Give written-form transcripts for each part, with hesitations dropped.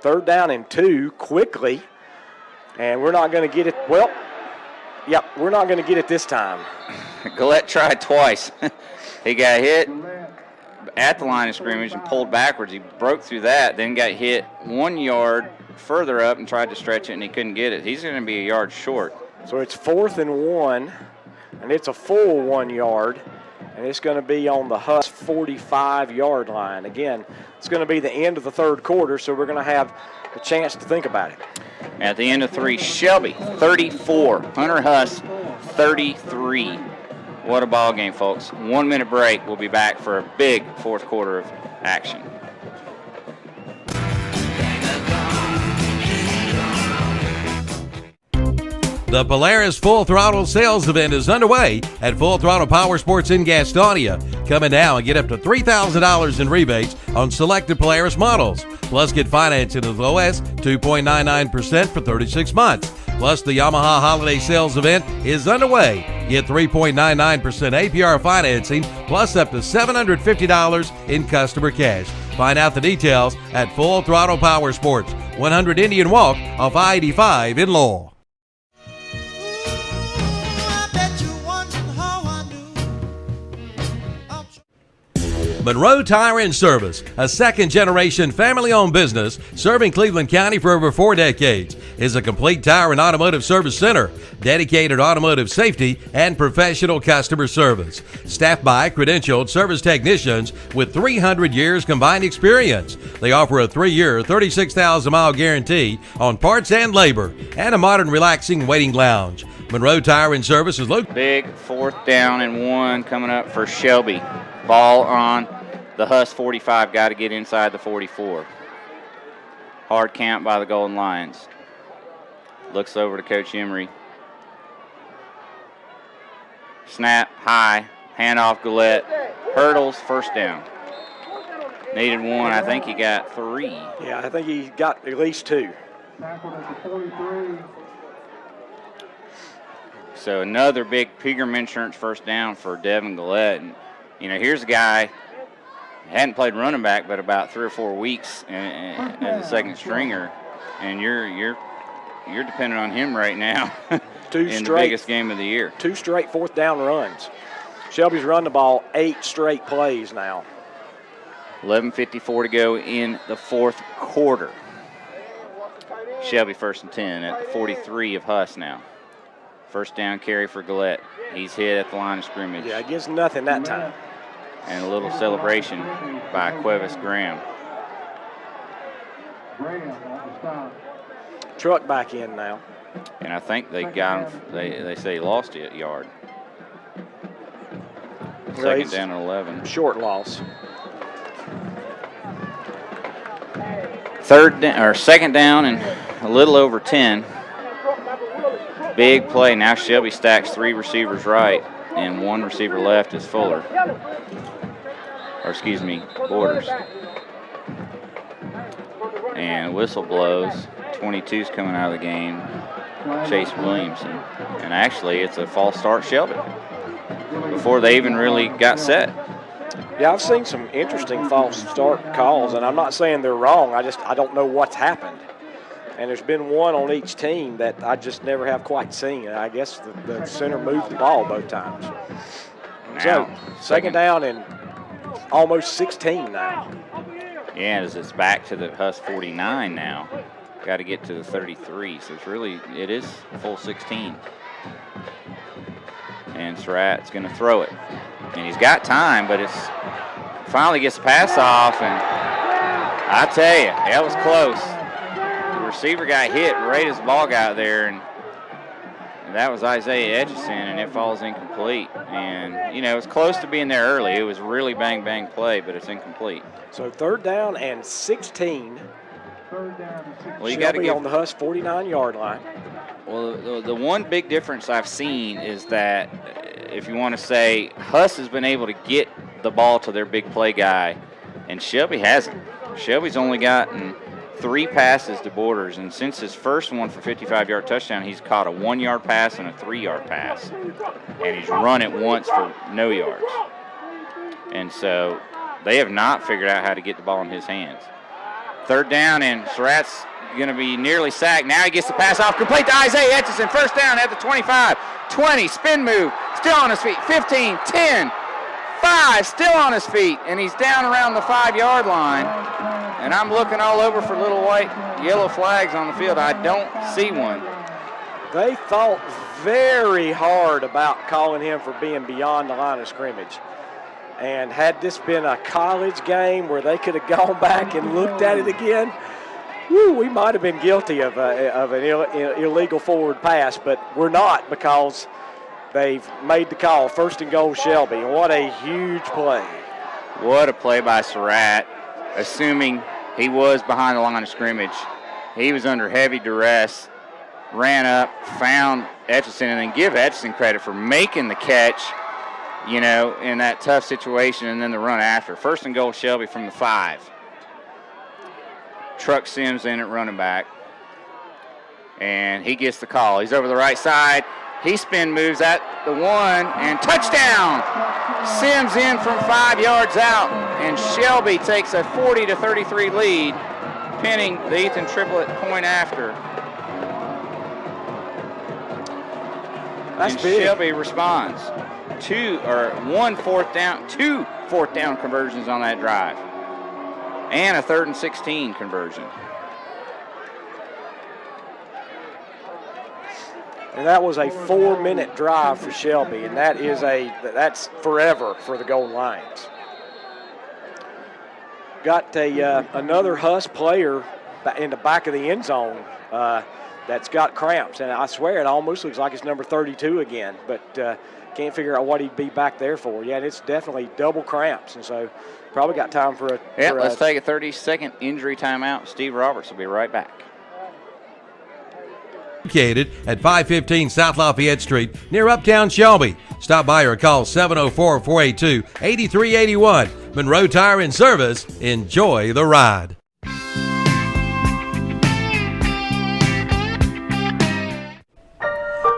3rd down and 2 quickly. And we're not going to get it. Well, yep, we're not going to get it this time. Gillette tried twice. He got hit at the line of scrimmage and pulled backwards. He broke through that, then got hit 1 yard further up and tried to stretch it, and he couldn't get it. He's going to be a yard short. So it's 4th and 1, and it's a full 1 yard, and it's going to be on the Huss 45-yard line. Again, it's going to be the end of the 3rd quarter, so we're going to have a chance to think about it. At the end of 3, Shelby 34, Hunter Huss 33. What a ball game, folks. 1 minute break. We'll be back for a big 4th quarter of action. The Polaris Full Throttle Sales Event is underway at Full Throttle Power Sports in Gastonia. Come in now and get up to $3,000 in rebates on selected Polaris models. Plus, get financing as low as 2.99% for 36 months. Plus, the Yamaha Holiday Sales Event is underway. Get 3.99% APR financing, plus up to $750 in customer cash. Find out the details at Full Throttle Power Sports, 100 Indian Walk off I-85 in Lowell. Monroe Tire and Service, a second-generation family-owned business serving Cleveland County for over 4 decades, is a complete tire and automotive service center, dedicated automotive safety and professional customer service. Staffed by credentialed service technicians with 300 years combined experience. They offer a 3-year, 36,000-mile guarantee on parts and labor, and a modern, relaxing waiting lounge. Monroe Tire and Service is located. Big 4th down and 1 coming up for Shelby. Ball on the Huss 45, got to get inside the 44. Hard count by the Golden Lions. Looks over to Coach Emery. Snap, high, handoff Gillette. Hurdles, 1st down. Needed 1, I think he got 3. Yeah, I think he got at least 2. So another big Pegram Insurance 1st down for Devin Gillette. And, you know, here's a guy hadn't played running back but about 3 or 4 weeks as a second stringer, and you're dependent on him right now in the biggest game of the year. 2 straight 4th down runs. Shelby's run the ball 8 straight plays now. 11:54 to go in the 4th quarter. Shelby 1st and 10 at the 43 of Huss now. 1st down carry for Gillette. He's hit at the line of scrimmage. Yeah, he gets nothing that time. And a little celebration by Cuevas Graham. Truck back in now. And I think they got him, they say he lost a yard. 2nd down and 11. Short loss. 2nd down and a little over 10. Big play. Now Shelby stacks 3 receivers right and 1 receiver left is Fuller. Or excuse me, Borders. And whistle blows. 22's coming out of the game. Chase Williamson. And actually, it's a false start Shelby before they even really got set. Yeah, I've seen some interesting false start calls, and I'm not saying they're wrong. I don't know what's happened. And there's been one on each team that I just never have quite seen. I guess the center moved the ball both times. Now, so, 2nd down and almost 16 now. Yeah, as it's back to the Huss 49 now. Got to get to the 33, so it is full 16. And Surratt's going to throw it. And he's got time, but it's finally gets the pass off, and I tell you, that was close. The receiver got hit right as the ball got there, and that was Isaiah Edgison, and it falls incomplete. And, you know, it was close to being there early. It was really bang-bang play, but it's incomplete. So 3rd down and 16. Well, you got to be on the Huss 49-yard line. Well, the one big difference I've seen is that if you want to say Huss has been able to get the ball to their big play guy, and Shelby hasn't. Shelby's only gotten 3 passes to Borders, and since his first one for 55-yard touchdown, he's caught a 1-yard pass and a 3-yard pass, and he's run it once for no yards. And so they have not figured out how to get the ball in his hands. Third down, and Surratt's going to be nearly sacked. Now he gets the pass off, complete to Isaiah Etchison. First down at the 25, 20, spin move, still on his feet, 15, 10, 5, still on his feet, and he's down around the 5-yard line. And I'm looking all over for little white, yellow flags on the field. I don't see one. They thought very hard about calling him for being beyond the line of scrimmage. And had this been a college game where they could have gone back and looked at it again, we might have been guilty of an illegal forward pass, but we're not because they've made the call. First and goal, Shelby. And what a huge play. What a play by Surratt, assuming he was behind the line of scrimmage. He was under heavy duress, ran up, found Etchison, and then give Etchison credit for making the catch, you know, in that tough situation, and then the run after. First and goal, Shelby from the 5. Truck Sims in at running back, and he gets the call. He's over the right side. He spin moves at the 1, and touchdown! Sims in from 5 yards out, and Shelby takes a 40-33 lead, pinning the Ethan Triplett point after. That's and big. Shelby responds. 2 fourth down conversions on that drive, and a 3rd and 16 conversion. And that was a 4-minute drive for Shelby, and that's forever for the Golden Lions. Got another Huss player in the back of the end zone that's got cramps, and I swear it almost looks like it's number 32 again, but can't figure out what he'd be back there for. Yeah, and it's definitely double cramps, and so probably got time for a. Yeah, let's take a 30-second injury timeout. Steve Roberts will be right back. Located at 515 South Lafayette Street near Uptown Shelby. Stop by or call 704-482-8381. Monroe Tire and Service. Enjoy the ride.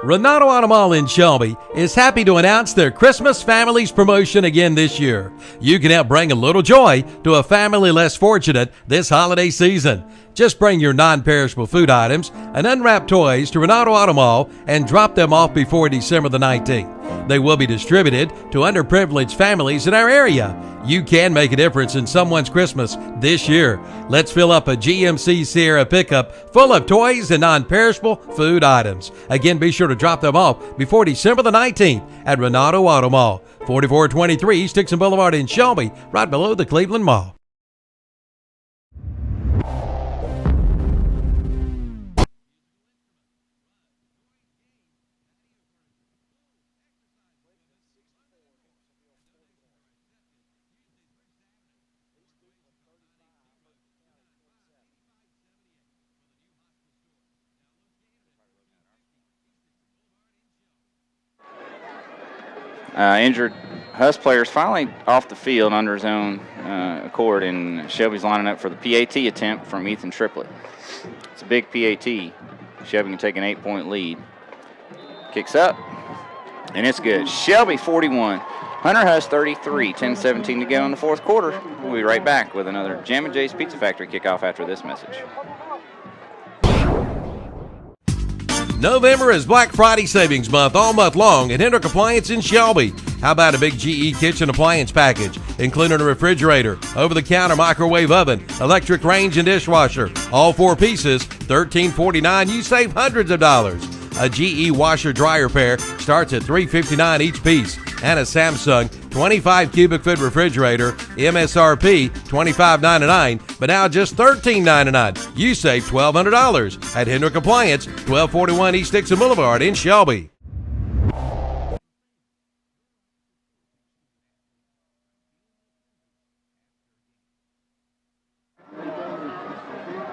Renato Automall in Shelby is happy to announce their Christmas Families promotion again this year. You can help bring a little joy to a family less fortunate this holiday season. Just bring your non-perishable food items and unwrapped toys to Renato Automall and drop them off before December the 19th. They will be distributed to underprivileged families in our area. You can make a difference in someone's Christmas this year. Let's fill up a GMC Sierra pickup full of toys and non-perishable food items. Again, be sure to drop them off before December the 19th at Renato Automall, 4423 East Dixon Boulevard in Shelby, right below the Cleveland Mall. Injured Huss players finally off the field under his own accord, and Shelby's lining up for the PAT attempt from Ethan Triplett. It's a big PAT. Shelby can take an 8-point lead. Kicks up, and it's good. Shelby 41, Hunter Huss 33, 10-17 to go in the fourth quarter. We'll be right back with another Jam & J's Pizza Factory kickoff after this message. November is Black Friday Savings Month all month long at Hendrick Appliance in Shelby. How about a big GE kitchen appliance package, including a refrigerator, over-the-counter microwave oven, electric range and dishwasher, all 4 pieces, $13.49. You save hundreds of dollars. A GE washer-dryer pair starts at $3.59 each piece, and a Samsung 25 cubic foot refrigerator, MSRP $25.99, but now just $13.99. You save $1,200 at Hendrick Appliance, 1241 East Dixon Boulevard in Shelby.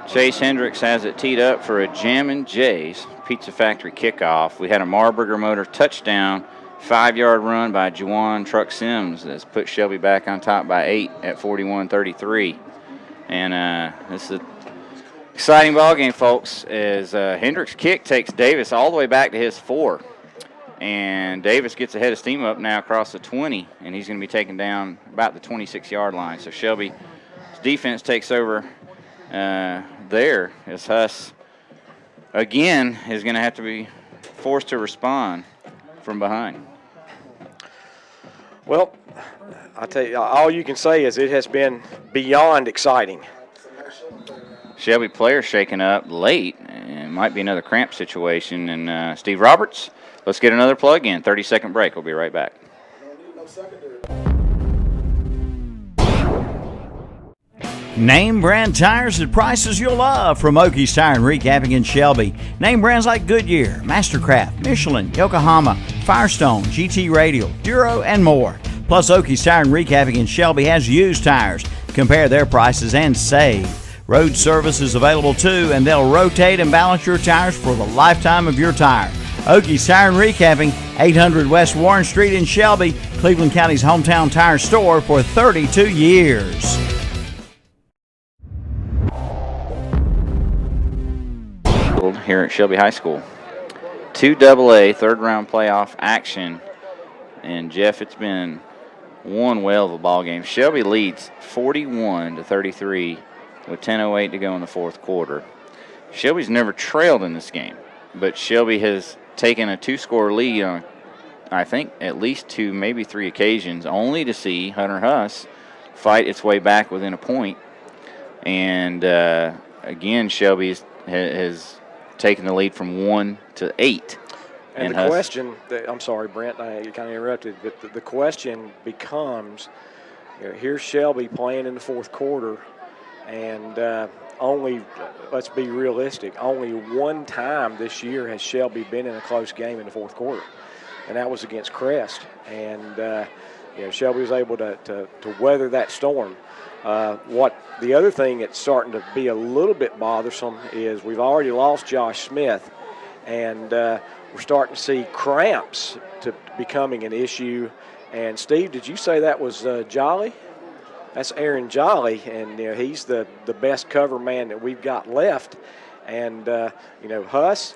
Chase Hendricks has it teed up for a Jam & J's Pizza Factory kickoff. We had a Marburger Motor touchdown, 5-yard run by Juwan Truck Sims that's put Shelby back on top by 8 at 41-33. And this is an exciting ball game, folks, as Hendricks' kick takes Davis all the way back to his 4. And Davis gets ahead of steam up now across the 20, and he's going to be taken down about the 26-yard line. So Shelby's defense takes over there as Huss, again, is going to have to be forced to respond from behind. Well, I tell you, all you can say is it has been beyond exciting. Shelby player shaken up late. It might be another cramp situation. And Steve Roberts, let's get another plug in. 30-second break. We'll be right back. Name brand tires at prices you'll love from Okies Tire and Recapping in Shelby. Name brands like Goodyear, Mastercraft, Michelin, Yokohama, Firestone, GT Radial, Duro, and more. Plus, Okies Tire and Recapping in Shelby has used tires. Compare their prices and save. Road service is available too, and they'll rotate and balance your tires for the lifetime of your tire. Okies Tire and Recapping, 800 West Warren Street in Shelby, Cleveland County's hometown tire store for 32 years. Here at Shelby High School. 2AA third-round playoff action. And, Jeff, it's been one whale of a ball game. Shelby leads 41-33 with 10:08 to go in the fourth quarter. Shelby's never trailed in this game, but Shelby has taken a two-score lead on, I think, at least two, maybe three occasions, only to see Hunter Huss fight its way back within a point. And, again, Shelby has taking the lead from 1 to 8. And the question, I'm sorry, Brent, I kind of interrupted, but the question becomes, here's Shelby playing in the fourth quarter, and only, let's be realistic, only one time this year has Shelby been in a close game in the fourth quarter, and that was against Crest. And, Shelby was able to weather that storm. The other thing that's starting to be a little bit bothersome is we've already lost Josh Smith, and we're starting to see cramps to becoming an issue. And Steve, did you say that was Jolly? That's Aaron Jolly, and he's the best cover man that we've got left. And Huss,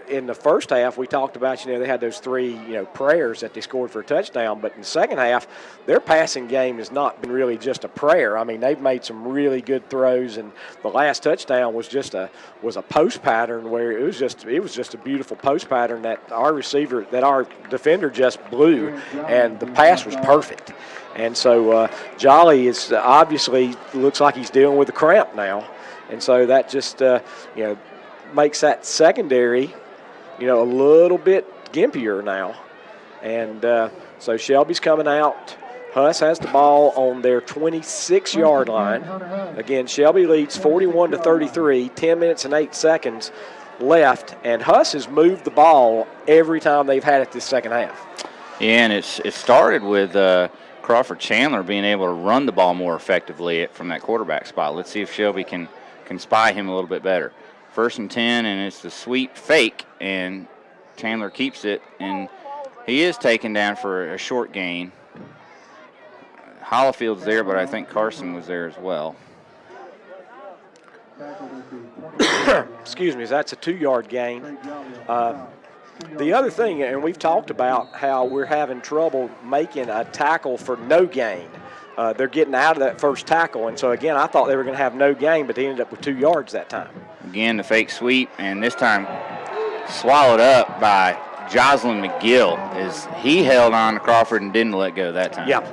in the first half, we talked about, they had those three, prayers that they scored for a touchdown. But in the second half, their passing game has not been really just a prayer. I mean, they've made some really good throws, and the last touchdown was a post pattern where it was just a beautiful post pattern that our defender just blew, and the pass was perfect. And so Jolly is obviously looks like he's dealing with a cramp now, and so that just makes that secondary a little bit gimpier now. And so Shelby's coming out. Huss has the ball on their 26-yard line. Again, Shelby leads 41-33, 10 minutes and 8 seconds left. And Huss has moved the ball every time they've had it this second half. Yeah, and it started with Crawford Chandler being able to run the ball more effectively from that quarterback spot. Let's see if Shelby can spy him a little bit better. 1st and 10, and it's the sweep fake, and Chandler keeps it, and he is taken down for a short gain. Hollifield's there, but I think Carson was there as well. Excuse me, that's a 2-yard gain. The other thing, and we've talked about how we're having trouble making a tackle for no gain. They're getting out of that first tackle, and so, again, I thought they were going to have no gain, but they ended up with 2 yards that time. Again, the fake sweep, and this time swallowed up by Jocelyn McGill as he held on to Crawford and didn't let go that time. Yeah.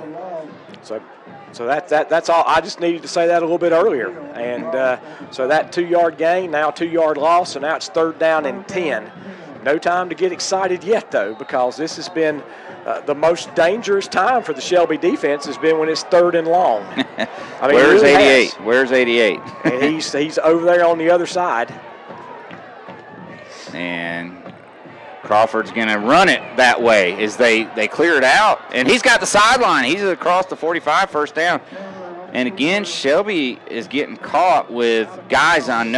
So that's all. I just needed to say that a little bit earlier. And so that 2-yard gain, now 2-yard loss, and now it's 3rd down and 10. No time to get excited yet, though, because this has been the most dangerous time for the Shelby defense has been when it's 3rd and long. I mean, Where's really 88? Where's 88? And he's over there on the other side. And Crawford's going to run it that way as they clear it out. And he's got the sideline. He's across the 45, 1st down. And again, Shelby is getting caught with guys on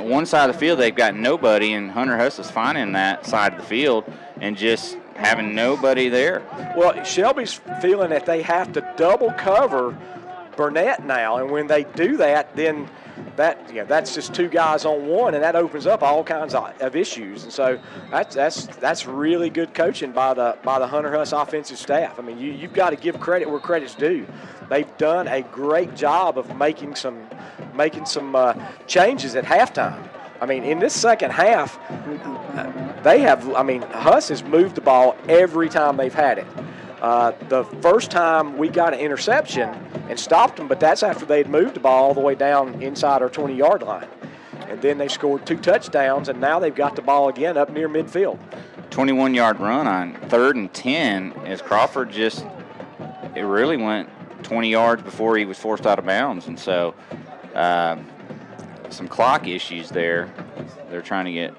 one side of the field. They've got nobody, and Hunter Huss is finding that side of the field and just having nobody there. Well, Shelby's feeling that they have to double cover Burnett now, and when they do that, then that's just two guys on one, and that opens up all kinds of issues. And so that's really good coaching by the Hunter Huss offensive staff. I mean, you've got to give credit where credit's due. They've done a great job of making some changes at halftime. I mean, in this second half, Huss has moved the ball every time they've had it. The first time we got an interception and stopped them, but that's after they had moved the ball all the way down inside our 20-yard line. And then they scored 2 touchdowns, and now they've got the ball again up near midfield. 21-yard run on 3rd and 10 as Crawford it really went 20 yards before he was forced out of bounds. And so some clock issues there they're trying to get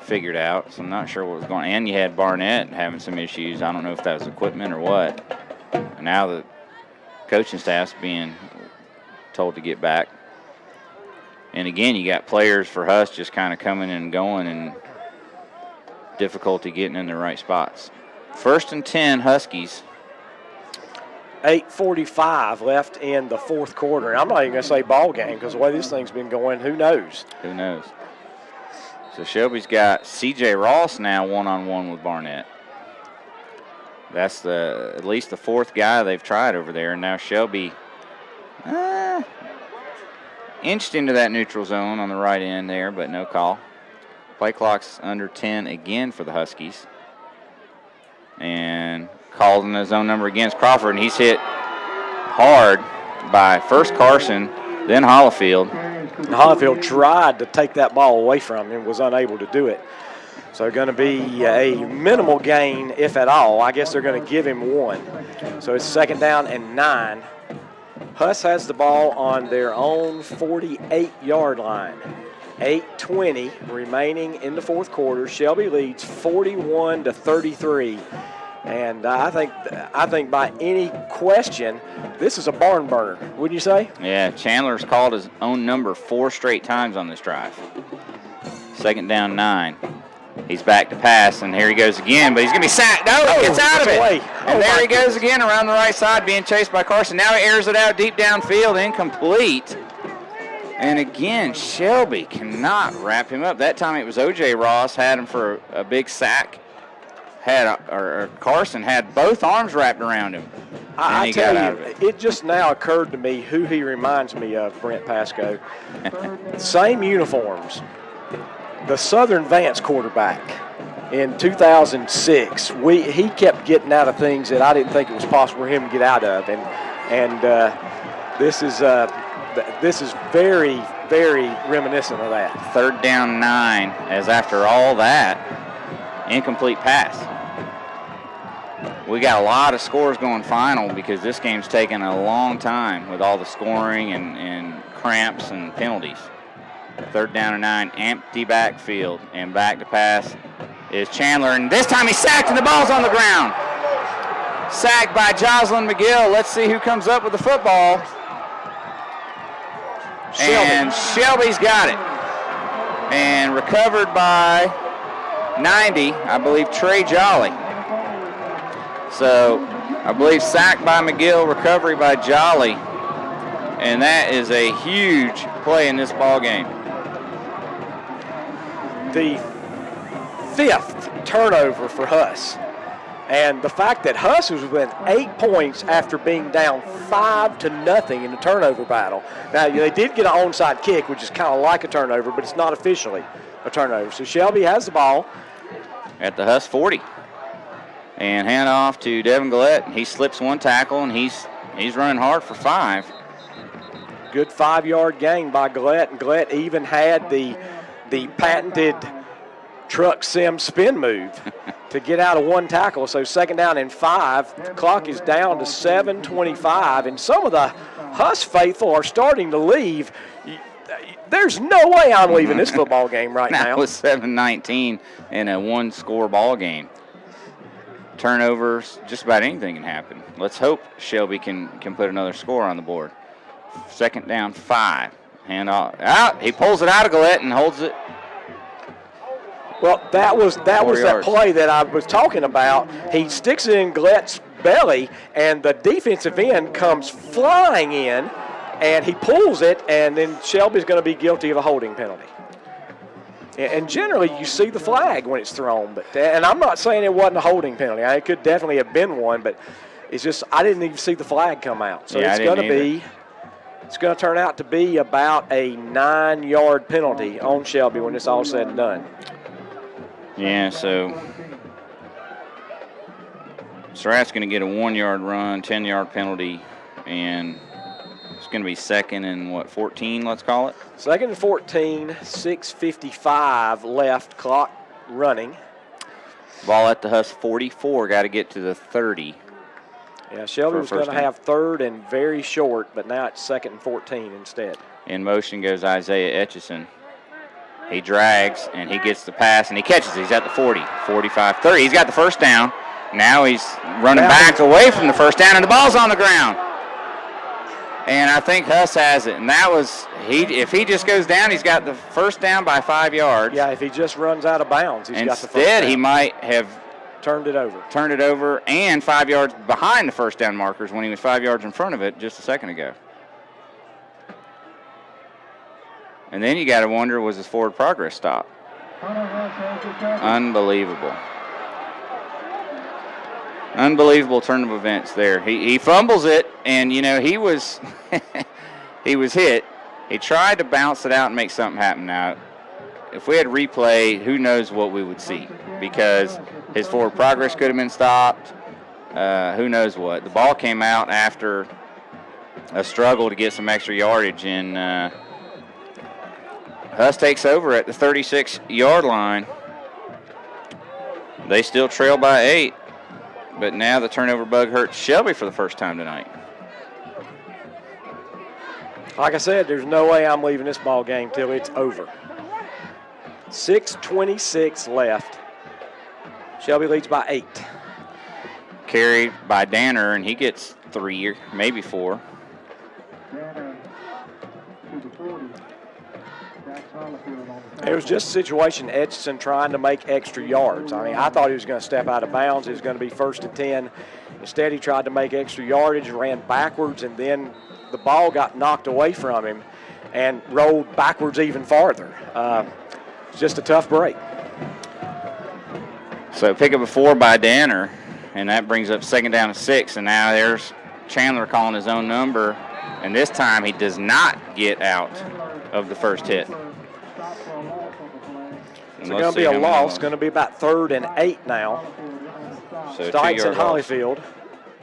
figured out, so I'm not sure what was going on. And you had Barnett having some issues. I don't know if that was equipment or what. And now the coaching staff's being told to get back. And again, you got players for Huss just kind of coming and going and difficulty getting in the right spots. 1st and 10, Huskies. 8:45 left in the fourth quarter. And I'm not even going to say ball game because the way this thing's been going, who knows? Who knows? So Shelby's got C.J. Ross now one-on-one with Barnett. That's at least the 4th guy they've tried over there. And now Shelby inched into that neutral zone on the right end there, but no call. Play clock's under 10 again for the Huskies. And called in the zone number against Crawford, and he's hit hard by first Carson, then Hollifield. Hollifield tried to take that ball away from him and was unable to do it. So going to be a minimal gain, if at all. I guess they're going to give him 1. So it's 2nd down and 9. Huss has the ball on their own 48-yard line. 8:20 remaining in the fourth quarter. Shelby leads 41-33. And I think by any question, this is a barn burner, wouldn't you say? Yeah, Chandler's called his own number 4 straight times on this drive. 2nd down 9. He's back to pass, and here he goes again, but he's going to be sacked. No, he gets out of it. And there he goes again around the right side, being chased by Carson. Now he airs it out deep downfield, incomplete. And again, Shelby cannot wrap him up. That time it was O.J. Ross, had him for a big sack. Carson had both arms wrapped around him. I tell you, it just now occurred to me who he reminds me of, Brent Pasco. Same uniforms. The Southern Vance quarterback in 2006. He kept getting out of things that I didn't think it was possible for him to get out of, and this is very, very reminiscent of that. 3rd down 9, as after all that, incomplete pass. We got a lot of scores going final because this game's taken a long time with all the scoring and cramps and penalties. 3rd down and 9, empty backfield, and back to pass is Chandler, and this time he's sacked and the ball's on the ground. Sacked by Jocelyn McGill. Let's see who comes up with the football. And Shelby's got it. And recovered by 90, I believe, Trey Jolly. So I believe sacked by McGill, recovery by Jolly. And that is a huge play in this ball game. The 5th turnover for Huss. And the fact that Huss was within 8 points after being down 5-0 in the turnover battle. Now, they did get an onside kick, which is kind of like a turnover, but it's not officially a turnover. So Shelby has the ball at the Huss 40. And hand off to Devin Gillette. He slips 1 tackle, and he's running hard for 5. Good 5-yard gain by Gillette. And Gillette even had the patented truck sim spin move to get out of 1 tackle. So 2nd down and 5. The clock is down to 7:25. And some of the Huss faithful are starting to leave. There's no way I'm leaving this football game right now. That was 7:19 in a 1-score ball game. Turnovers, just about anything can happen. Let's hope Shelby can put another score on the board. 2nd down 5. Hand off. Out. He pulls it out of Gillette and holds it. Well, that was that play that I was talking about. He sticks it in Gillette's belly, and the defensive end comes flying in and he pulls it, and then Shelby's going to be guilty of a holding penalty. And generally, you see the flag when it's thrown. And I'm not saying it wasn't a holding penalty. It could definitely have been one, but it's just I didn't even see the flag come out. So it's going to turn out to be about a 9-yard penalty on Shelby when it's all said and done. Yeah, so Surratt's going to get a 1-yard run, 10-yard penalty, and it's going to be 2nd and 14, let's call it? 2nd and 14, 6:55 left, clock running. Ball at the Huss 44, got to get to the 30. Yeah, Shelby was going to have 3rd and very short, but now it's 2nd and 14 instead. In motion goes Isaiah Etchison. He drags, and he gets the pass, and he catches it. He's at the 40, 45, 30. He's got the first down. Now he's running back away from the first down, and the ball's on the ground. And I think Huss has it. And that was, if he just goes down, he's got the first down by 5 yards. Yeah, if he just runs out of bounds, he's got the first down. Instead, he might have turned it over, and 5 yards behind the first down markers when he was 5 yards in front of it just a second ago. And then you got to wonder, was his forward progress stopped? Unbelievable. Unbelievable turn of events there. He fumbles it, and, he was he was hit. He tried to bounce it out and make something happen. Now, if we had replay, who knows what we would see, because his forward progress could have been stopped. Who knows what. The ball came out after a struggle to get some extra yardage, and Huss takes over at the 36-yard line. They still trail by 8, but now the turnover bug hurts Shelby for the first time tonight. Like I said, there's no way I'm leaving this ball game till it's over. 6:26 left. Shelby leads by 8. Carried by Danner, and he gets 3 or maybe 4. It was just a situation, Etchison trying to make extra yards. I mean, I thought he was going to step out of bounds. It was going to be 1st and 10. Instead, he tried to make extra yardage, ran backwards, and then the ball got knocked away from him and rolled backwards even farther. It's just a tough break. So pick up a 4 by Danner, and that brings up 2nd down and 6. And now there's Chandler calling his own number, and this time he does not get out of the first hit. It's going to be a loss. Going to be about 3rd and 8 now. So Stites and Hollyfield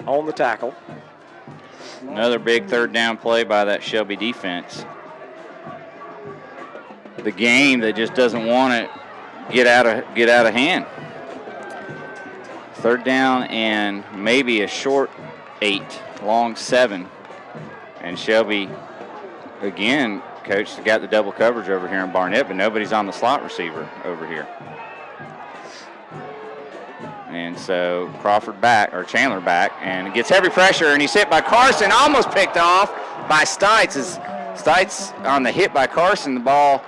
on the tackle. Another big 3rd down play by that Shelby defense. The game that just doesn't want to get out of hand. 3rd down and maybe a short 8, long 7. And Shelby, again, Coach, got the double coverage over here in Barnett, but nobody's on the slot receiver over here. And so Chandler back, and gets heavy pressure, and he's hit by Carson, almost picked off by Stites. Stites on the hit by Carson, the ball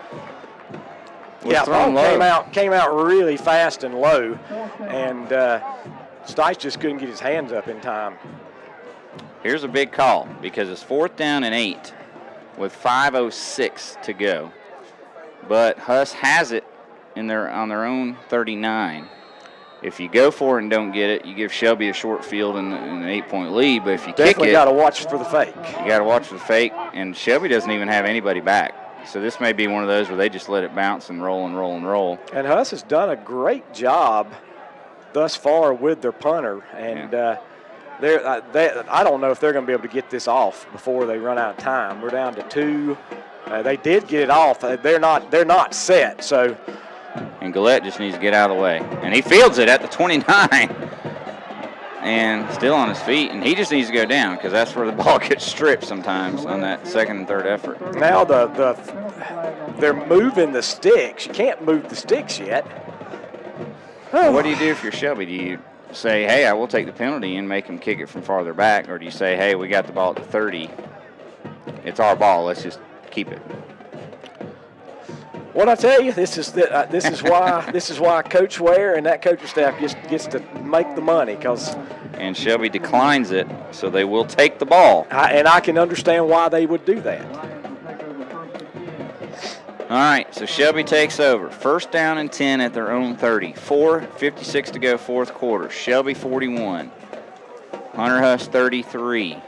was thrown low. Came out really fast and low, and Stites just couldn't get his hands up in time. Here's a big call, because it's 4th down and 8 with 5:06 to go. But Huss has it on their own 39. If you go for it and don't get it, you give Shelby a short field and an 8-point lead. But if you definitely kick it, got to watch for the fake. You got to watch for the fake, and Shelby doesn't even have anybody back. So this may be one of those where they just let it bounce and roll and roll and roll. And Huss has done a great job thus far with their punter, and I don't know if they're going to be able to get this off before they run out of time. We're down to 2. They did get it off. They're not set. So. And Gillette just needs to get out of the way, and he fields it at the 29, and still on his feet. And he just needs to go down, because that's where the ball gets stripped sometimes on that 2nd and 3rd effort. Now they're moving the sticks. You can't move the sticks yet. What do you do if you're Shelby? Do you say, hey, I will take the penalty and make him kick it from farther back, or do you say, hey, we got the ball at the 30, it's our ball, let's just keep it? What I tell you, this is why Coach Ware and that coaching staff gets to make the money, because and Shelby declines it, so they will take the ball. And I can understand why they would do that. All right, so Shelby takes over. First down and 10 at their own 30. 4:56 to go, fourth quarter. Shelby 41. Hunter Huss 33.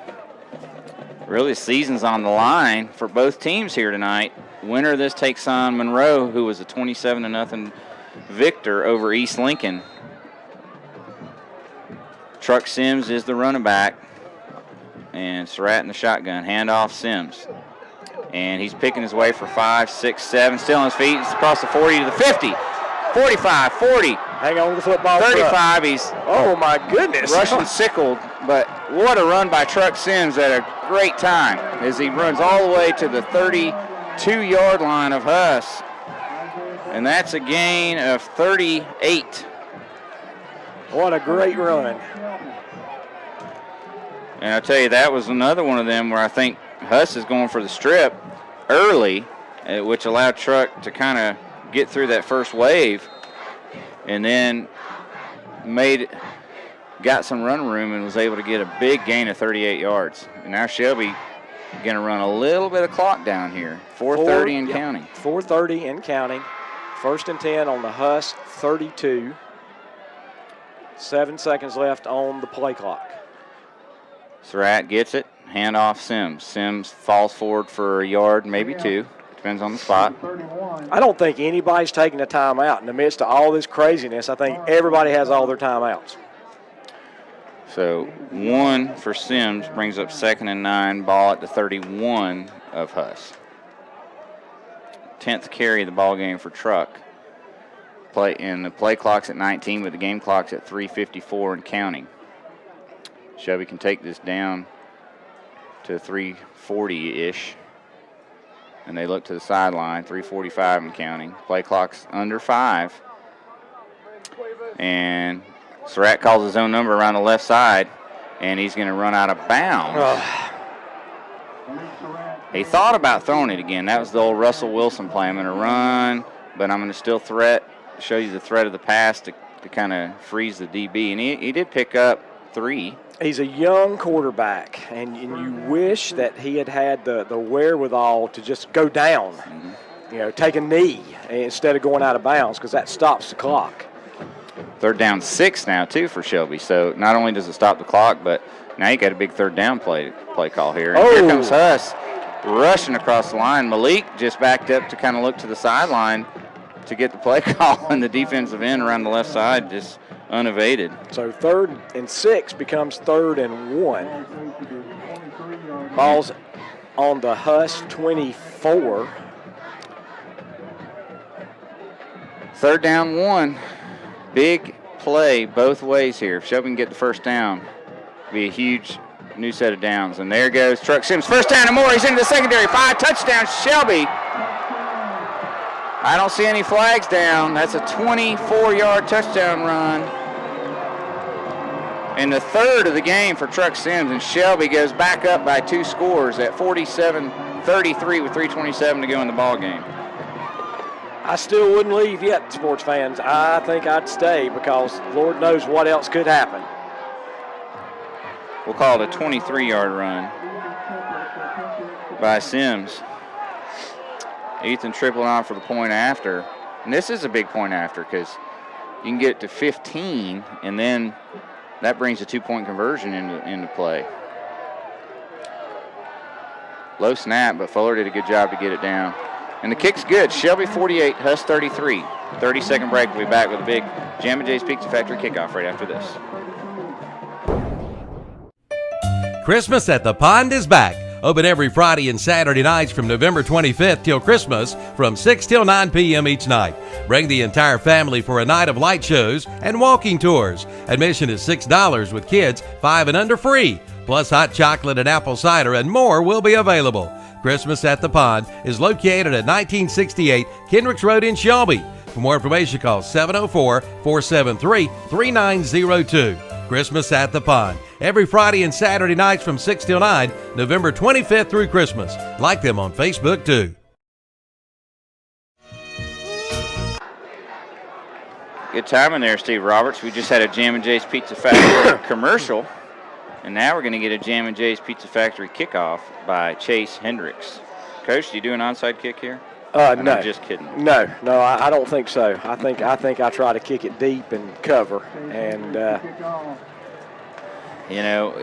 Really, the season's on the line for both teams here tonight. Winner of this takes on Monroe, who was a 27-0 victor over East Lincoln. Truck Sims is the running back, and Surratt in the shotgun. Handoff Sims. And he's picking his way for 5, 6, 7. Still on his feet. He's across the 40 to the 50. 45, 40. Hang on to the football. 35. He's oh my goodness. Russian sickled, but what a run by Truck Sims at a great time as he runs all the way to the 32-yard line of Huss. And that's a gain of 38. What a great run. And I tell you, that was another one of them where I think Huss is going for the strip early, which allowed Truck to kind of get through that first wave, and then got some run room and was able to get a big gain of 38 yards. And now Shelby going to run a little bit of clock down here. 4:30 and counting. 4:30 and counting. First and 10 on the Huss 32. 7 seconds left on the play clock. Surratt gets it. Handoff Sims. Sims falls forward for a yard, maybe two. Depends on the spot. I don't think anybody's taking a timeout in the midst of all this craziness. I think everybody has all their timeouts. So 1 for Sims brings up 2nd and 9, ball at the 31 of Huss. 10th carry of the ball game for Truck. The play clock's at 19, but the game clock's at 3:54 and counting. Shelby can take this down to 3:40-ish. And they look to the sideline, 3:45 and counting. Play clock's under 5. And Surratt calls his own number around the left side, and he's going to run out of bounds. He thought about throwing it again. That was the old Russell Wilson play. I'm going to run, but I'm going to still show you the threat of the pass to kind of freeze the DB. And he did pick up 3. He's a young quarterback, and you wish that he had the wherewithal to just go down, take a knee instead of going out of bounds, because that stops the clock. 3rd down 6 now, too, for Shelby. So not only does it stop the clock, but now you got a big 3rd down play call here. And here comes Huss rushing across the line. Malik just backed up to kind of look to the sideline to get the play call, and the defensive end around the left side just unevaded. So 3rd and 6 becomes 3rd and 1. Ball's on the Huss 24. 3rd down 1. Big play both ways here. If Shelby can get the first down, it'll be a huge new set of downs. And there goes Truck Sims. First down and more. He's into the secondary. 5 touchdowns, Shelby. I don't see any flags down. That's a 24-yard touchdown run. And the 3rd of the game for Truck Sims, and Shelby goes back up by 2 scores at 47-33 with 3:27 to go in the ball game. I still wouldn't leave yet, sports fans. I think I'd stay because Lord knows what else could happen. We'll call it a 23-yard run by Sims. Ethan tripled on for the point after. And this is a big point after because you can get to 15, and then that brings a 2-point conversion into play. Low snap, but Fuller did a good job to get it down. And the kick's good. Shelby 48, Huss 33. 30-second break. We'll be back with a big Jam & J's Pizza Factory kickoff right after this. Christmas at the Pond is back. Open every Friday and Saturday nights from November 25th till Christmas from 6 till 9 p.m. each night. Bring the entire family for a night of light shows and walking tours. Admission is $6 with kids 5 and under free. Plus hot chocolate and apple cider and more will be available. Christmas at the Pond is located at 1968 Kendricks Road in Shelby. For more information, call 704-473-3902. Christmas at the Pond. Every Friday and Saturday nights from 6 till 9, November 25th through Christmas. Like them on Facebook, too. Good timing there, Steve Roberts. We just had a Jam and Jay's Pizza Factory commercial, and now we're going to get a Jam and Jay's Pizza Factory kickoff by Chase Hendricks. Coach, do you do an onside kick here? No. I'm just kidding. No, I don't think so. I think I try to kick it deep and cover. And you know,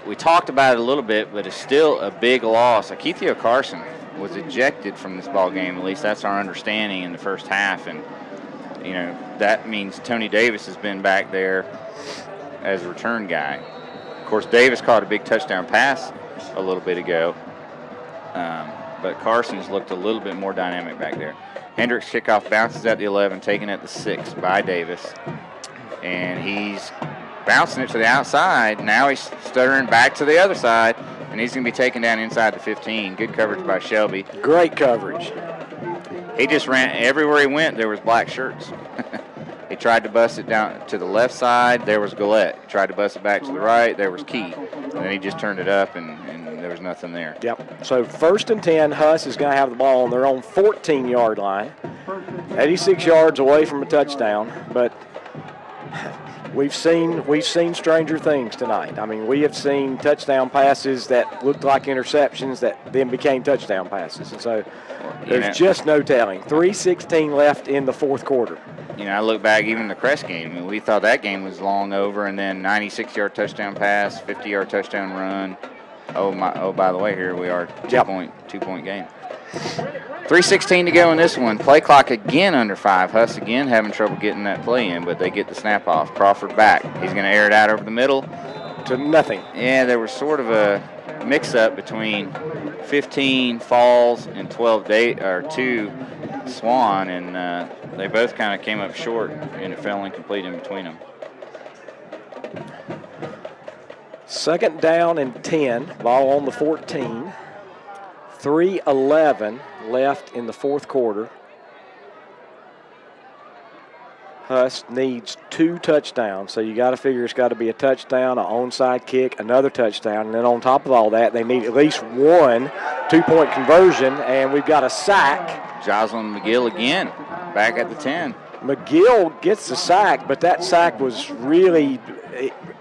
we talked about it a little bit, but it's still a big loss. Akithio Carson was ejected from this ball game. At least that's our understanding in the first half, and you know that means Tony Davis has been back there as a return guy. Of course, Davis caught a big touchdown pass a little bit ago. But Carson's looked a little bit more dynamic back there. Hendricks kickoff bounces at the 11, taken at the 6 by Davis. And he's bouncing it to the outside. Now he's stuttering back to the other side, and he's going to be taken down inside the 15. Good coverage by Shelby. Great coverage. He just ran everywhere he went. There was black shirts. He tried to bust it down to the left side. There was Gillette. He tried to bust it back to the right. There was Key. And then he just turned it up, and there was nothing there. Yep. So 1st and 10, Huss is going to have the ball on their own 14-yard line, 86 yards away from a touchdown. But we've seen stranger things tonight. I mean, we have seen touchdown passes that looked like interceptions that then became touchdown passes. And so there's just no telling. 3:16 left in the fourth quarter. You know, I look back even the Crest game, and we thought that game was long over, and then 96-yard touchdown pass, 50-yard touchdown run. Oh, by the way, here we are, two-point game. 3:16 to go in this one. Play clock again under 5. Huss again having trouble getting that play in, but they get the snap off. Crawford back. He's going to air it out over the middle. To nothing. Yeah, there was sort of a mix-up between 15 Falls and 2 Swan, and they both kind of came up short, and it fell incomplete in between them. 2nd down and 10, ball on the 14. 3:11 left in the fourth quarter. Huss needs 2 touchdowns, so you got to figure it's got to be a touchdown, an onside kick, another touchdown, and then on top of all that, they need at least 1 2-point conversion, and we've got a sack. Jocelyn McGill again, back at the 10. McGill gets the sack, but that sack was really,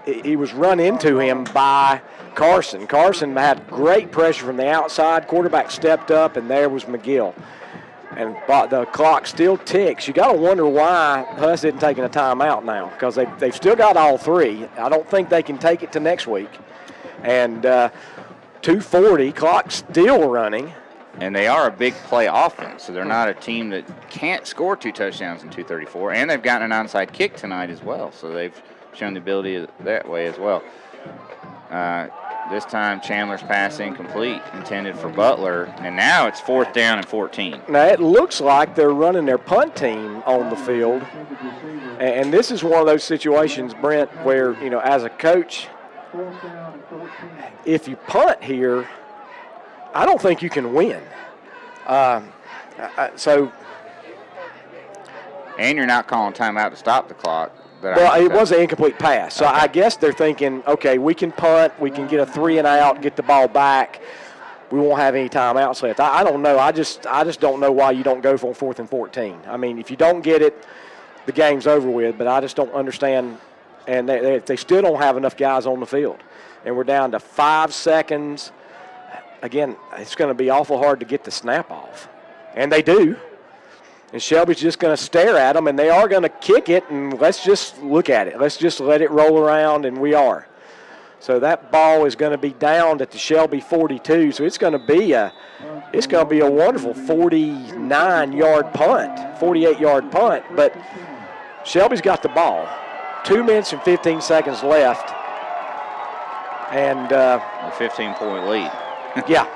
he was run into him by Carson. Carson had great pressure from the outside. Quarterback stepped up, and there was McGill. And the clock still ticks. You got to wonder why Huss isn't taking a timeout now, because they've still got all 3. I don't think they can take it to next week. And 2:40, clock still running. And they are a big play offense, so they're not a team that can't score 2 touchdowns in 2:34. And they've gotten an onside kick tonight as well, so they've shown the ability that way as well. This time Chandler's pass incomplete, intended for Butler, and now it's 4th down and 14. Now it looks like they're running their punt team on the field, and this is one of those situations, Brent, where, you know, as a coach, if you punt here, I don't think you can win. So. And you're not calling timeout to stop the clock. Well, it was an incomplete pass. So I guess they're thinking, okay, we can punt, we can get a 3 and out, get the ball back. We won't have any timeouts left. I don't know. I just don't know why you don't go for 4th and 14. I mean, if you don't get it, the game's over with. But I just don't understand. And they still don't have enough guys on the field. And we're down to 5 seconds. Again, it's going to be awful hard to get the snap off. And they do. And Shelby's just going to stare at them, and they are going to kick it, and let's just look at it. Let's just let it roll around, and we are. So that ball is going to be downed at the Shelby 42. So it's going to be a wonderful 49-yard punt, 48-yard punt. But Shelby's got the ball. 2 minutes and 15 seconds left. And a 15-point lead. Yeah.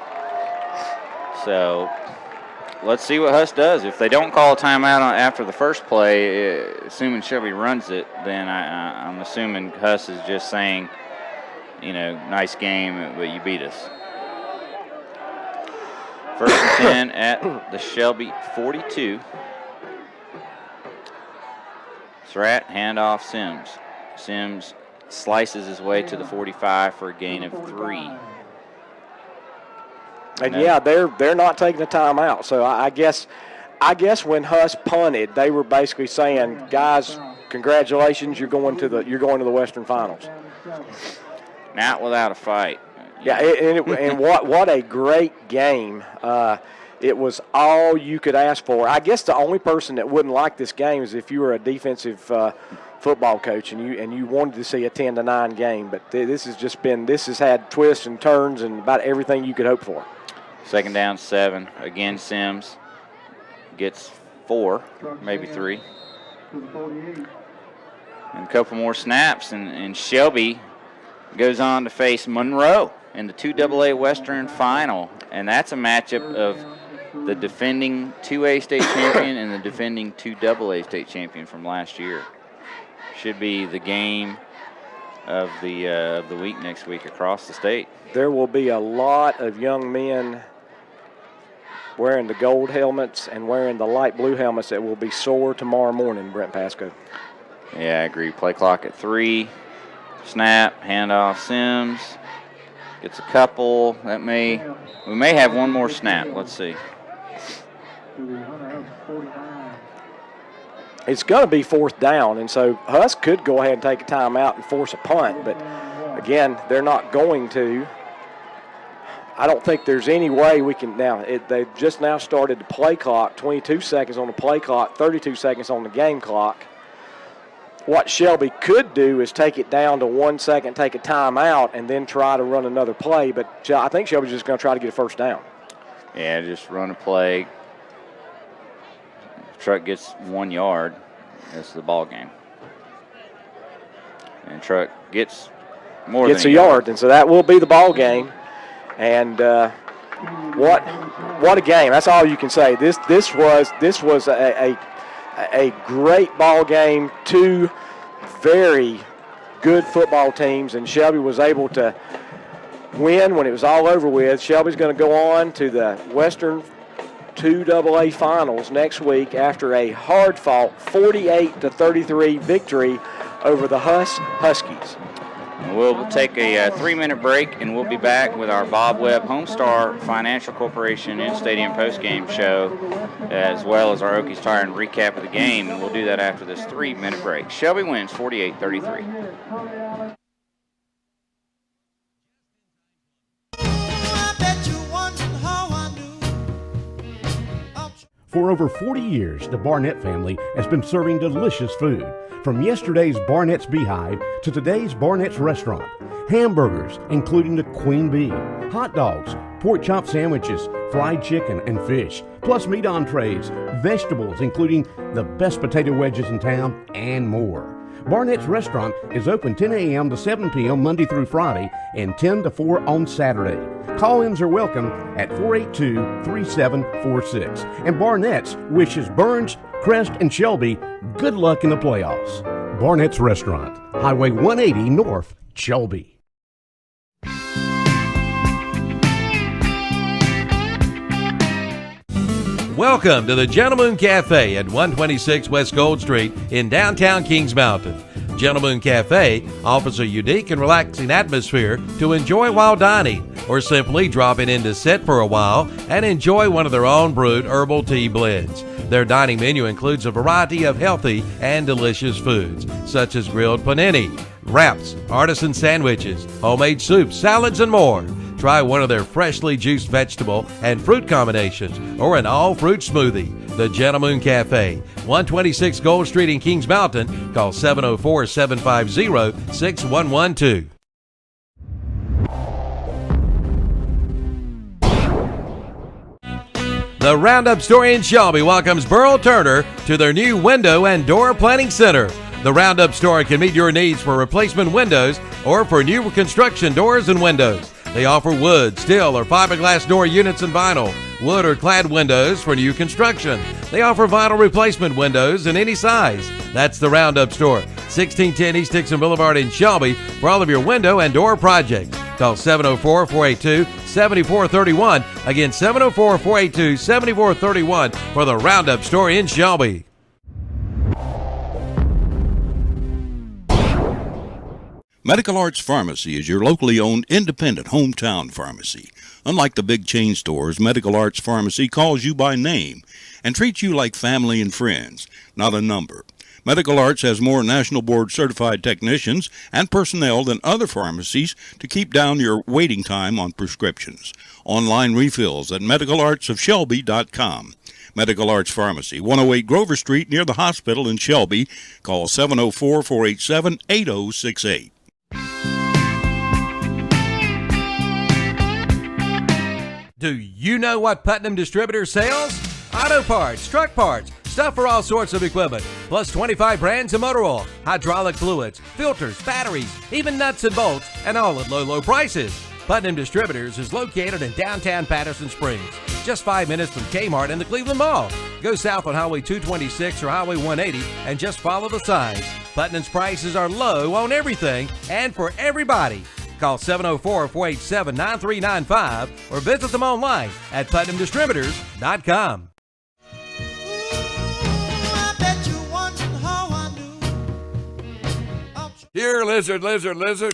So let's see what Huss does. If they don't call a timeout after the first play, assuming Shelby runs it, then I'm assuming Huss is just saying, you know, nice game, but you beat us. 1st and 10 at the Shelby 42. Surratt, handoff Sims. Sims slices his way to the 45 for a gain of 3. And yeah, they're not taking a timeout. So I guess when Huss punted, they were basically saying, guys, congratulations, you're going to the Western Finals. Not without a fight. Yeah, and what a great game. It was all you could ask for. I guess the only person that wouldn't like this game is if you were a defensive football coach and you wanted to see a 10-9 game. But this has had twists and turns and about everything you could hope for. 2nd down, 7. Again, Sims gets 4, maybe 3. And a couple more snaps, and Shelby goes on to face Monroe in the 2AA Western Final. And that's a matchup of the defending 2A state champion and the defending 2AA state champion from last year. Should be the game of the week next week across the state. There will be a lot of young men wearing the gold helmets and wearing the light blue helmets that will be sore tomorrow morning, Brent Pasco. Yeah, I agree. Play clock at 3. Snap, handoff, Sims. Gets a couple. We may have one more snap. Let's see. It's going to be 4th down, and so Huss could go ahead and take a timeout and force a punt, but again, they're not going to. I don't think there's any way we can now. They've just now started the play clock, 22 seconds on the play clock, 32 seconds on the game clock. What Shelby could do is take it down to 1 second, take a timeout, and then try to run another play, but I think Shelby's just going to try to get a 1st down. Yeah, just run a play. Truck gets 1 yard. That's the ball game. And Truck gets more than a yard, and so that will be the ball game. And what a game! That's all you can say. This was a great ball game. 2 very good football teams, and Shelby was able to win when it was all over with. Shelby's going to go on to the Western 2AA Finals next week after a hard-fought 48-33 victory over the Huskies. We'll take a 3-minute break, and we'll be back with our Bob Webb Homestar Financial Corporation in-stadium postgame show, as well as our Okies Tire and recap of the game, and we'll do that after this 3-minute break. Shelby wins 48-33. For over 40 years, the Barnett family has been serving delicious food. From yesterday's Barnett's Beehive to today's Barnett's Restaurant. Hamburgers, including the Queen Bee, hot dogs, pork chop sandwiches, fried chicken and fish, plus meat entrees, vegetables, including the best potato wedges in town, and more. Barnett's Restaurant is open 10 a.m. to 7 p.m. Monday through Friday and 10 to 4 on Saturday. Call-ins are welcome at 482-3746. And Barnett's wishes Burns, Crest, and Shelby good luck in the playoffs. Barnett's Restaurant, Highway 180 North, Shelby. Welcome to the Gentleman Cafe at 126 West Gold Street in downtown Kings Mountain. Gentleman Cafe offers a unique and relaxing atmosphere to enjoy while dining, or simply dropping in to sit for a while and enjoy one of their own brewed herbal tea blends. Their dining menu includes a variety of healthy and delicious foods, such as grilled panini, wraps, artisan sandwiches, homemade soups, salads, and more. Try one of their freshly juiced vegetable and fruit combinations or an all-fruit smoothie. The Gentleman Cafe, 126 Gold Street in Kings Mountain. Call 704-750-6112. The Roundup Store in Shelby welcomes Burl Turner to their new window and door planning center. The Roundup Store can meet your needs for replacement windows or for new construction doors and windows. They offer wood, steel, or fiberglass door units and vinyl, wood or clad windows for new construction. They offer vinyl replacement windows in any size. That's the Roundup Store, 1610 East Dixon Boulevard in Shelby for all of your window and door projects. Call 704-482-7431. Again, 704-482-7431 for the Roundup Store in Shelby. Medical Arts Pharmacy is your locally owned independent hometown pharmacy. Unlike the big chain stores, Medical Arts Pharmacy calls you by name and treats you like family and friends, not a number. Medical Arts has more National Board certified technicians and personnel than other pharmacies to keep down your waiting time on prescriptions. Online refills at medicalartsofshelby.com. Medical Arts Pharmacy, 108 Grover Street near the hospital in Shelby. Call 704-487-8068. Do you know what Putnam Distributor sells? Auto parts, truck parts, stuff for all sorts of equipment, plus 25 brands of motor oil, hydraulic fluids, filters, batteries, even nuts and bolts, and all at low, low prices. Putnam Distributors is located in downtown Patterson Springs, just 5 minutes from Kmart and the Cleveland Mall. Go south on Highway 226 or Highway 180 and just follow the signs. Putnam's prices are low on everything and for everybody. Call 704-487-9395 or visit them online at PutnamDistributors.com. Here, lizard, lizard, lizard.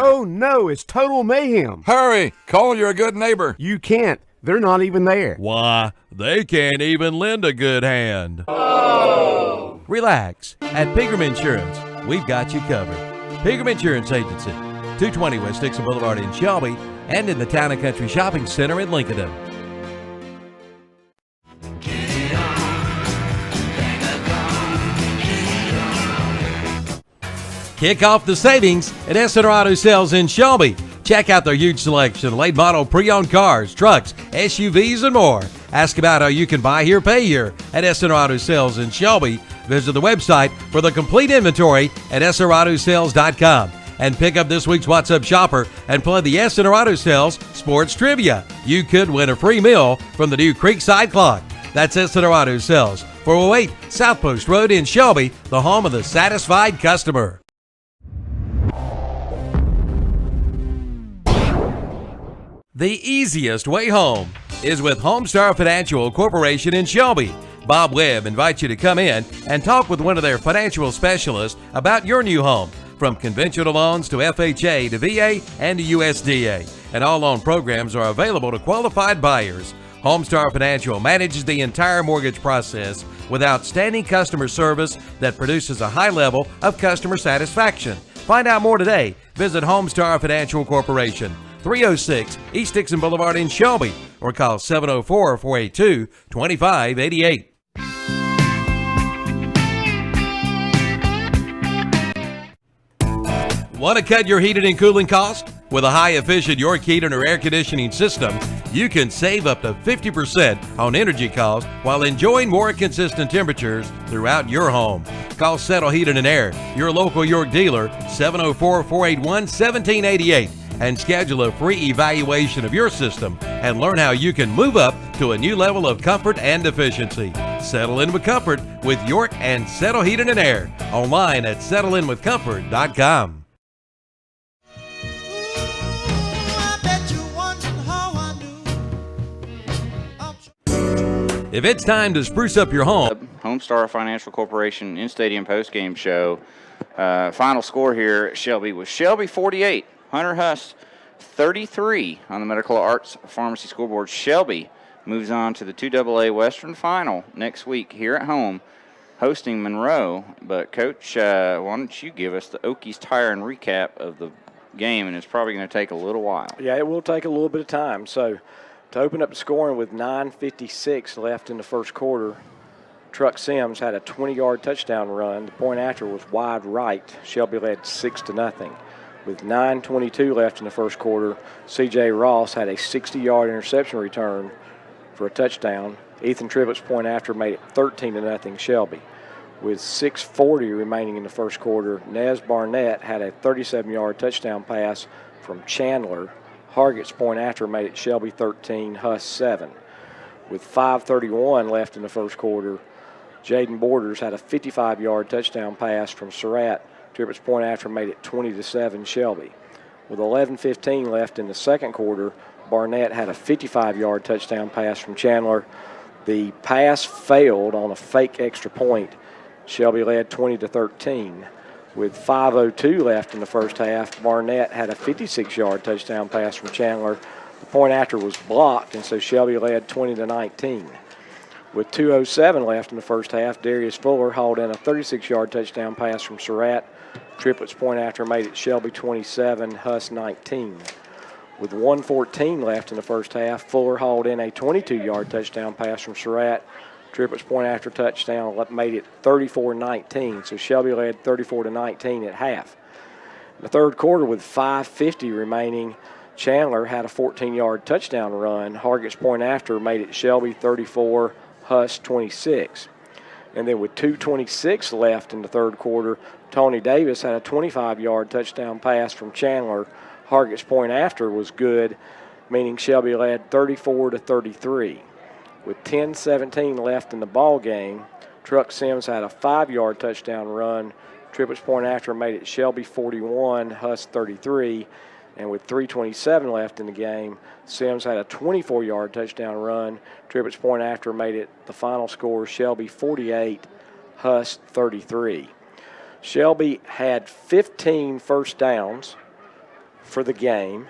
Oh no, it's total mayhem. Hurry, call your good neighbor. You can't. They're not even there. Why, they can't even lend a good hand. Oh. Relax. At Pegram Insurance, we've got you covered. Pegram Insurance Agency, 220 West Dixon Boulevard in Shelby and in the Town and Country Shopping Center in Lincoln. Kick off the savings at S&R Auto Sales in Shelby. Check out their huge selection of late model pre-owned cars, trucks, SUVs, and more. Ask about how you can buy here, pay here at S&R Auto Sales in Shelby. Visit the website for the complete inventory at srautosales.com. And pick up this week's What's Up Shopper and play the S&R Auto Sales Sports Trivia. You could win a free meal from the new Creekside Clock. That's S&R Auto Sales, 408 South Post Road in Shelby, the home of the satisfied customer. The easiest way home is with Homestar Financial Corporation in Shelby. Bob Webb invites you to come in and talk with one of their financial specialists about your new home, from conventional loans to FHA to VA and to USDA. And all loan programs are available to qualified buyers. Homestar Financial manages the entire mortgage process with outstanding customer service that produces a high level of customer satisfaction. Find out more today. Visit Homestar Financial Corporation, 306 East Dixon Boulevard in Shelby, or call 704-482-2588. Want to cut your heating and cooling costs? With a high-efficient York heating or air conditioning system, you can save up to 50% on energy costs while enjoying more consistent temperatures throughout your home. Call Settle Heating and Air, your local York dealer, 704-481-1788, and schedule a free evaluation of your system and learn how you can move up to a new level of comfort and efficiency. Settle in with comfort with York and Settle Heating and Air. Online at settleinwithcomfort.com. If it's time to spruce up your home, Homestar Financial Corporation in-stadium postgame show. Final score here at Shelby was Shelby 48, Hunter Huss 33 on the Medical Arts Pharmacy scoreboard. Shelby moves on to the 2AA Western Final next week here at home, hosting Monroe. But, Coach, why don't you give us the Okies Tire and recap of the game, and it's probably going to take a little while. Yeah, it will take a little bit of time. So, to open up the scoring with 9:56 left in the first quarter, Truck Sims had a 20-yard touchdown run. The point after was wide right. Shelby led 6-0. With 9:22 left in the first quarter, C.J. Ross had a 60-yard interception return for a touchdown. Ethan Triblett's point after made it 13-0 Shelby. With 6:40 remaining in the first quarter, Nez Barnett had a 37-yard touchdown pass from Chandler. Hargett's point after made it Shelby 13, Huss 7. With 5:31 left in the first quarter, Jaden Borders had a 55-yard touchdown pass from Surratt. Tribbett's point after made it 20-7 Shelby. With 11:15 left in the second quarter, Barnett had a 55-yard touchdown pass from Chandler. The pass failed on a fake extra point. Shelby led 20-13. With 5:02 left in the first half, Barnett had a 56-yard touchdown pass from Chandler. The point after was blocked, and so Shelby led 20-19. With 2:07 left in the first half, Darius Fuller hauled in a 36-yard touchdown pass from Surratt. Triplets point after made it Shelby 27, Huss 19. With 1:14 left in the first half, Fuller hauled in a 22-yard touchdown pass from Surratt. Triplets point after touchdown made it 34-19, so Shelby led 34-19 at half. In the third quarter, with 5:50 remaining, Chandler had a 14-yard touchdown run. Hargett's point after made it Shelby 34, Huss 26. And then with 2:26 left in the third quarter, Tony Davis had a 25-yard touchdown pass from Chandler. Hargett's point after was good, meaning Shelby led 34-33. With 10:17 left in the ball game, Truck Sims had a 5-yard touchdown run. Triplets point after made it Shelby 41, Huss 33. And with 3:27 left in the game, Sims had a 24-yard touchdown run. Triplets point after made it the final score, Shelby 48, Huss 33. Shelby had 15 first downs for the game.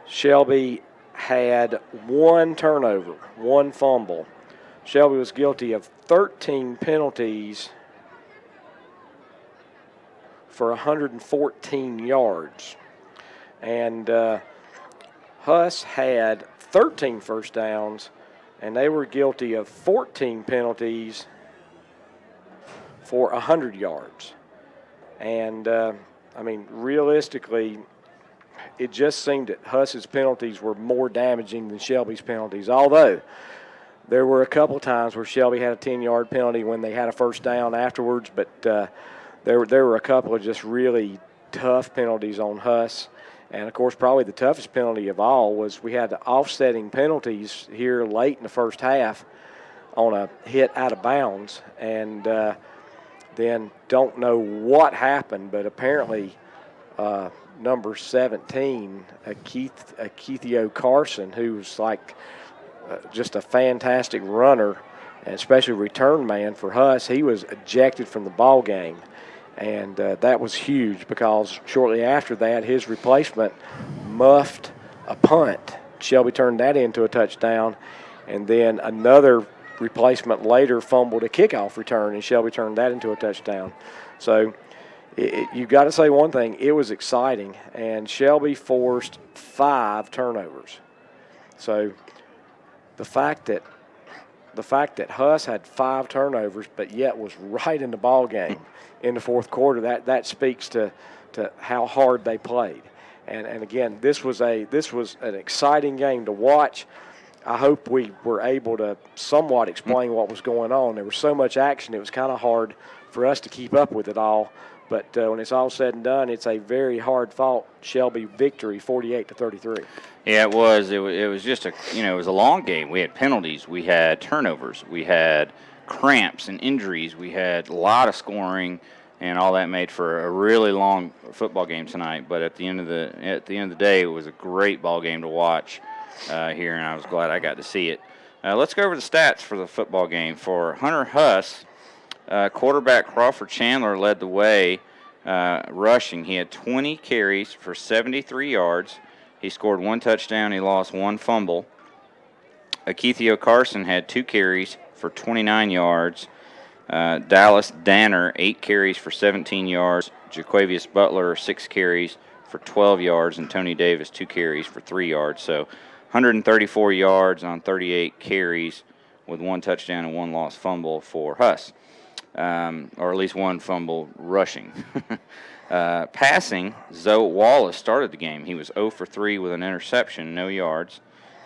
Shelby had 1 turnover, 1 fumble. Shelby was guilty of 13 penalties for 114 yards. And Huss had 13 first downs, and they were guilty of 14 penalties for 100 yards. And, realistically, it just seemed that Huss's penalties were more damaging than Shelby's penalties, although there were a couple times where Shelby had a 10-yard penalty when they had a first down afterwards, but there were a couple of just really tough penalties on Huss. And, of course, probably the toughest penalty of all was we had the offsetting penalties here late in the first half on a hit out of bounds. And then don't know what happened, but apparently number 17, Keithio Carson, who was like just a fantastic runner, and especially return man for Huss, he was ejected from the ball game. And that was huge because shortly after that, his replacement muffed a punt. Shelby turned that into a touchdown. And then another replacement later fumbled a kickoff return, and Shelby turned that into a touchdown. So you've got to say one thing. It was exciting, and Shelby forced 5 turnovers. So the fact that Huss had 5 turnovers but yet was right in the ball game in the fourth quarter, that speaks to how hard they played. And again, this was an exciting game to watch. I hope we were able to somewhat explain what was going on. There was so much action, it was kind of hard for us to keep up with it all. But when it's all said and done, it's a very hard-fought Shelby victory, 48-33. Yeah, it was. It was just it was a long game. We had penalties, we had turnovers, we had cramps and injuries, we had a lot of scoring, and all that made for a really long football game tonight. But at the end of the day, it was a great ball game to watch here, and I was glad I got to see it. Let's go over the stats for the football game. For Hunter Huss, quarterback Crawford Chandler led the way rushing. He had 20 carries for 73 yards. He scored 1 touchdown. He lost 1 fumble. Keithio Carson had 2 carries for 29 yards. Dallas Danner, 8 carries for 17 yards. Jaquavius Butler, 6 carries for 12 yards. And Tony Davis, 2 carries for 3 yards. So 134 yards on 38 carries with 1 touchdown and 1 lost fumble for Huss. Or at least 1 fumble rushing. Passing, Zoe Wallace started the game. He was 0 for 3 with an interception, no yards.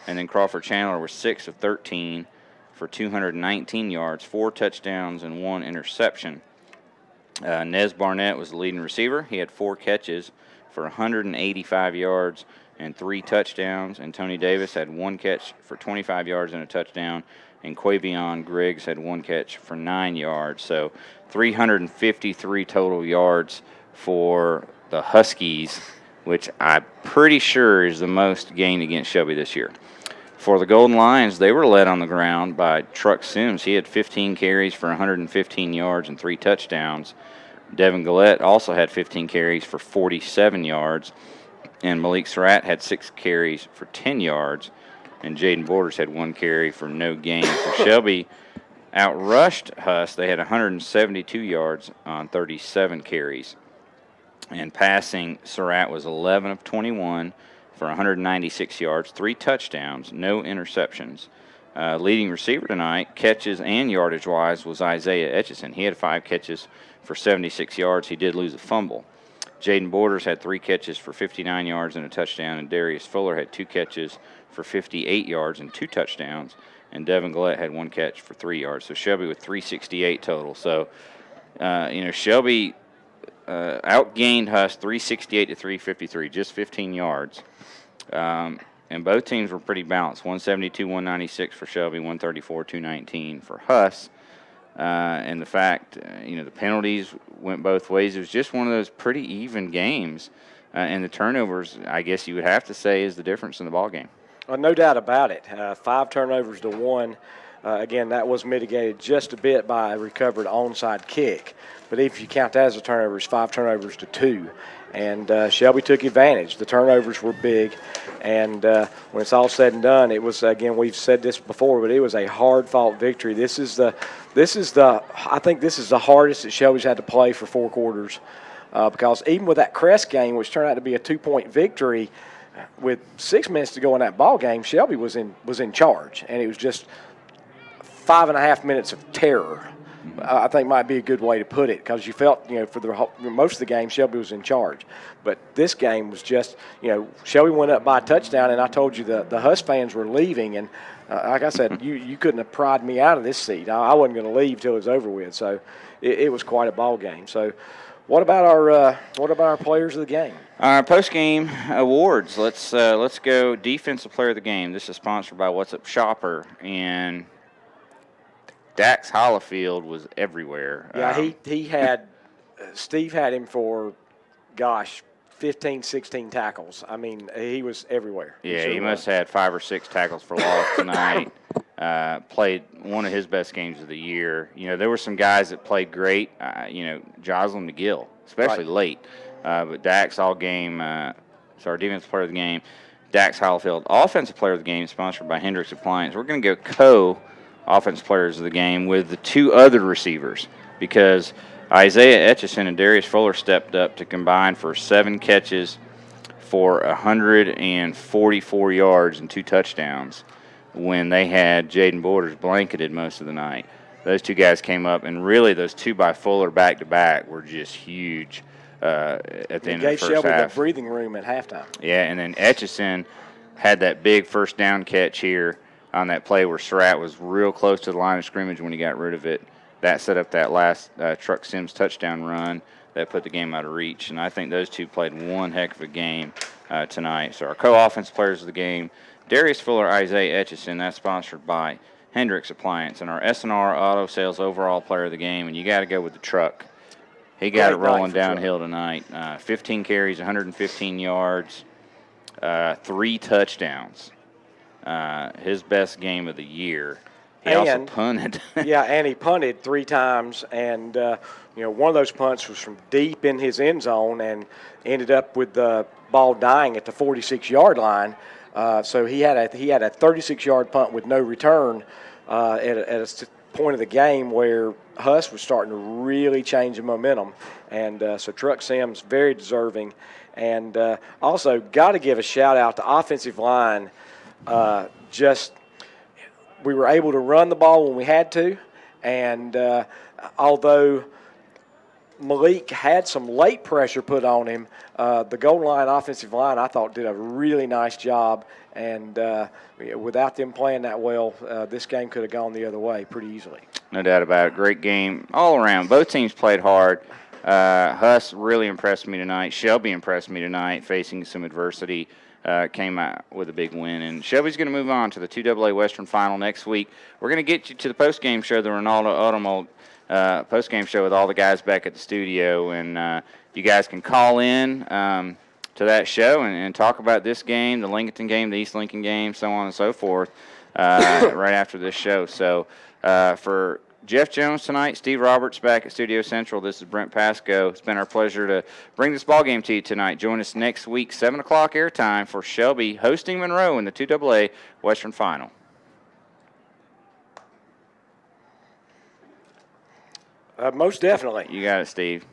And then Crawford Chandler was 6 of 13 for 219 yards, 4 touchdowns, and 1 interception. Nez Barnett was the leading receiver. He had 4 catches for 185 yards and 3 touchdowns. And Tony Davis had 1 catch for 25 yards and a touchdown. And Quavion Griggs had 1 catch for 9 yards. So 353 total yards for the Huskies, which I'm pretty sure is the most gained against Shelby this year. For the Golden Lions, they were led on the ground by Truck Sims. He had 15 carries for 115 yards and 3 touchdowns. Devin Gillette also had 15 carries for 47 yards. And Malik Surratt had 6 carries for 10 yards, and Jaden Borders had 1 carry for no gain. So Shelby outrushed Huss. They had 172 yards on 37 carries. And passing, Surratt was 11 of 21 for 196 yards, 3 touchdowns, no interceptions. Leading receiver tonight, catches and yardage-wise, was Isaiah Etchison. He had 5 catches for 76 yards. He did lose a fumble. Jaden Borders had 3 catches for 59 yards and a touchdown, and Darius Fuller had 2 catches for 58 yards and 2 touchdowns, and Devin Gillette had 1 catch for 3 yards. So Shelby with 368 total. So, Shelby outgained Huss 368 to 353, just 15 yards. And both teams were pretty balanced, 172, 196 for Shelby, 134, 219 for Huss. And the fact, the penalties went both ways. It was just one of those pretty even games. And the turnovers, I guess you would have to say, is the difference in the ball game. No doubt about it. 5 turnovers to 1. Again, that was mitigated just a bit by a recovered onside kick. But if you count that as a turnover, it's 5 turnovers to 2. And Shelby took advantage. The turnovers were big. And when it's all said and done, it was, again, we've said this before, but it was a hard-fought victory. I think this is the hardest that Shelby's had to play for 4 quarters. Because even with that Crest game, which turned out to be a 2-point victory, with 6 minutes to go in that ball game, Shelby was in charge. And it was just 5.5 minutes of terror. I think might be a good way to put it, because you felt, for most of the game, Shelby was in charge. But this game was just, Shelby went up by a touchdown, and I told you the Huss fans were leaving. And like I said, you couldn't have pried me out of this seat. I wasn't going to leave till it was over with. So it was quite a ball game. So what about our players of the game? Our post-game awards. Let's go defensive player of the game. This is sponsored by What's Up Shopper, and Dax Hollifield was everywhere. Yeah, he had Steve had him for, 15, 16 tackles. I mean, he was everywhere. Yeah, he must have had 5 or 6 tackles for loss tonight. Played one of his best games of the year. There were some guys that played great. Joslyn McGill, especially late. But Dax all game. So our defensive player of the game, Dax Hollifield. Offensive player of the game, sponsored by Hendricks Appliance. We're going to go offensive players of the game with the 2 other receivers, because Isaiah Etchison and Darius Fuller stepped up to combine for 7 catches for 144 yards and 2 touchdowns when they had Jaden Borders blanketed most of the night. Those 2 guys came up, and really those 2 by Fuller back-to-back were just huge at the end of the first half. Gave Shelby that breathing room at halftime. Yeah, and then Etchison had that big first down catch here on that play where Surratt was real close to the line of scrimmage when he got rid of it. That set up that last Truck Sims touchdown run that put the game out of reach. And I think those 2 played one heck of a game tonight. So our co-offense players of the game, Darius Fuller, Isaiah Etchison. That's sponsored by Hendricks Appliance. And our S&R Auto Sales overall player of the game, and you got to go with the truck. He got it rolling downhill tonight. 15 carries, 115 yards, 3 touchdowns. His best game of the year. He also punted. Yeah, and he punted 3 times, and one of those punts was from deep in his end zone and ended up with the ball dying at the 46-yard line. So he had a 36-yard punt with no return at a point of the game where Huss was starting to really change the momentum, and so Truck Sims very deserving, and also got to give a shout out to offensive line. We were able to run the ball when we had to, and although Malik had some late pressure put on him, the goal line offensive line, I thought, did a really nice job, and without them playing that well, this game could have gone the other way pretty easily. No doubt about it. Great game all around. Both teams played hard. Huss really impressed me tonight. Shelby impressed me tonight, facing some adversity. Came out with a big win. And Shelby's going to move on to the 2AA Western Final next week. We're going to get you to the post-game show, the Ronaldo Automold post-game show with all the guys back at the studio. And you guys can call in to that show and talk about this game, the Lincoln game, the East Lincoln game, so on and so forth, right after this show. So for Jeff Jones tonight, Steve Roberts back at Studio Central. This is Brent Pasco. It's been our pleasure to bring this ballgame to you tonight. Join us next week, 7 o'clock airtime for Shelby hosting Monroe in the 2AA Western Final. Most definitely. You got it, Steve.